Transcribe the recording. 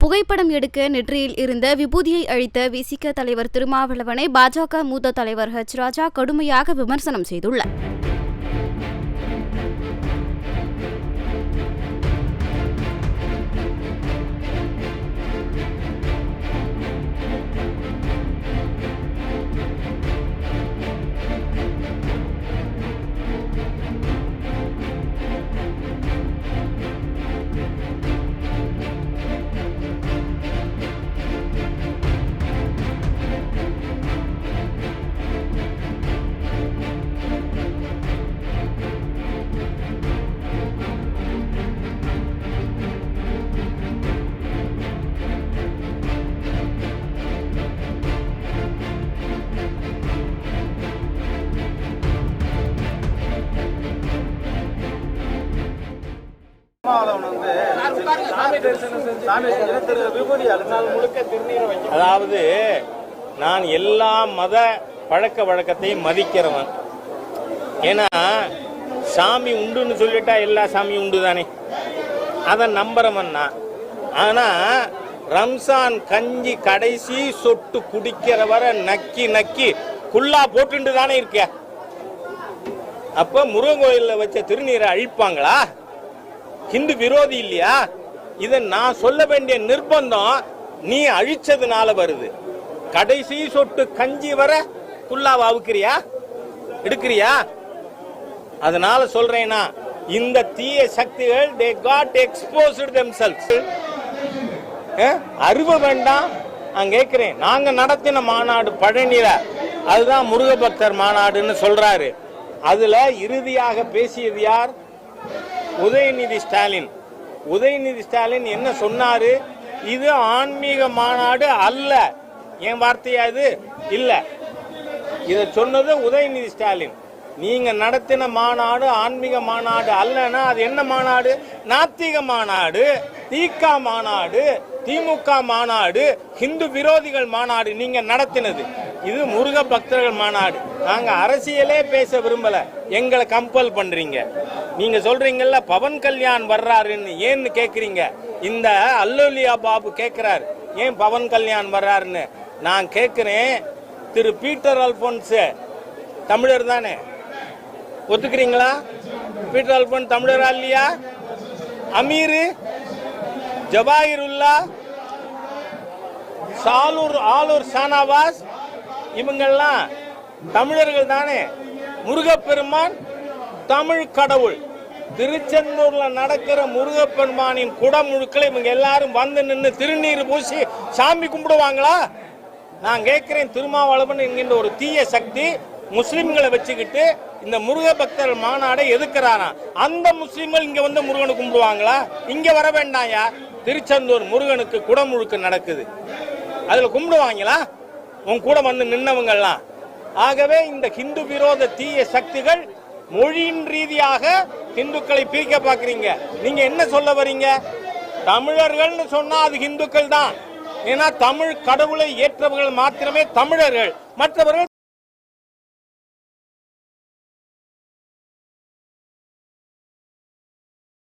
புகைப்படம் எடுக்க நெற்றியில் இருந்த விபூதியை அழித்த விசிக தலைவர் திருமாவளவனை பாஜக மூத்த தலைவர் ராஜா கடுமையாக விமர்சனம் செய்துள்ளார். அதாவது நான் எல்லா மத பழக்க வழக்கத்தையும் மதிக்கிறவன். ஏன்னா சாமி உண்டுன்னு சொல்லிட்டா எல்லா சாமியும் உண்டு தானே, அதை நம்புறவன் நான். ஆனா ரம்சான் கஞ்சி கடைசி சொட்டு குடிக்கிற வர நக்கி நக்கி குல்லா போட்டு தானே இருக்க. அப்ப முருகன் கோயில்ல வச்ச திருநீரை அழிப்பாங்களா? ஹிந்து விரோதி இல்லையா? இதை நான் சொல்ல வேண்டிய நிர்பந்தம் நீ அழிச்சதுனால வருது. கடைசி சொட்டு கஞ்சி வர குல்லாவை அவுக்கிறியா, எடுக்கிறியா? அதனால சொல்றேன்னா இந்த தீய சக்திகள் they got exposed themselves. அருவ வேண்டாம். நான் கேட்கிறேன், நாங்க நடத்தின மாநாடு பழனியில, அதுதான் முருக பக்தர் மாநாடுன்னு சொல்றாரு. அதுல இறுதியாக பேசியது யார்? உதயநிதி ஸ்டாலின். உதயநிதி ஸ்டாலின் என்ன சொன்னாரு? இது ஆன்மீக மாநாடு அல்ல. என் வார்த்தையா இது? இல்ல, இத சொன்னது உதயநிதி ஸ்டாலின். நீங்க நடத்தின மாநாடு ஆன்மீக மாநாடு அல்லனா அது என்ன மாநாடு? நாத்திக மாநாடு, தீகா மாநாடு, திமுக மாநாடு, ஹிந்து விரோதிகள் மாநாடு நீங்க நடத்தினது. இது முருக பக்தர்கள் மாநாடு. நாங்க அரசியலே பேச விரும்பல, எங்களை கம்பல் பண்றீங்க. நீங்க சொல்றீங்கல்ல பவன் கல்யாண் வர்றாருன்னு, ஏன்னு கேக்குறீங்க. இந்த அல்லோலியா பாபு கேட்கிறாரு ஏன் பவன் கல்யாண் வர்றாருன்னு. நான் கேட்கிறேன், திரு பீட்டர் அல்போன்ஸ் தமிழர் தானே, ஒத்துக்கிறீங்களா? பீட்டர் அல்போன்ஸ் தமிழரா இல்லையா? அமீர், ஜவாஹிருல்லா, ஆலூர் ஷானவாஸ் இவங்கெல்லாம் தமிழர்கள் தானே. முருகப்பெருமான் தமிழ் கடவுள். திருச்செந்தூர்ல நடக்கிற முருகப்பெருமானின் குடமுழுக்களை இவங்க எல்லாரும் வந்து நின்று திருநீர் பூசி சாமி கும்பிடுவாங்களா? நான் கேட்கிறேன், திருமாவளவன் என்கின்ற ஒரு தீய சக்தி முஸ்லிம்களை வச்சுக்கிட்டு இந்த முருக பக்தர் மாநாடை எதிர்க்கிறாராம். அந்த முஸ்லிம்கள் இங்க வந்து முருகனை கும்பிடுவாங்களா? இங்க வர வேண்டாயா? திருச்செந்தூர் முருகனுக்கு குடமுழுக்கு நடக்குது, அதுல கும்பிடுவாங்களா உன் கூட வந்து நின்னவங்கெல்லாம்? ஆகவே இந்த ஹிந்து விரோத தீய சக்திகள் மொழியின் ரீதியாக இந்துக்களை பிரிக்க பாக்குறீங்க. நீங்க என்ன சொல்ல வரீங்க? தமிழர்கள் சொன்னா அது இந்துக்கள் தான். ஏன்னா தமிழ் கடவுளை ஏற்றவர்கள் மாத்திரமே தமிழர்கள், மற்றவர்கள்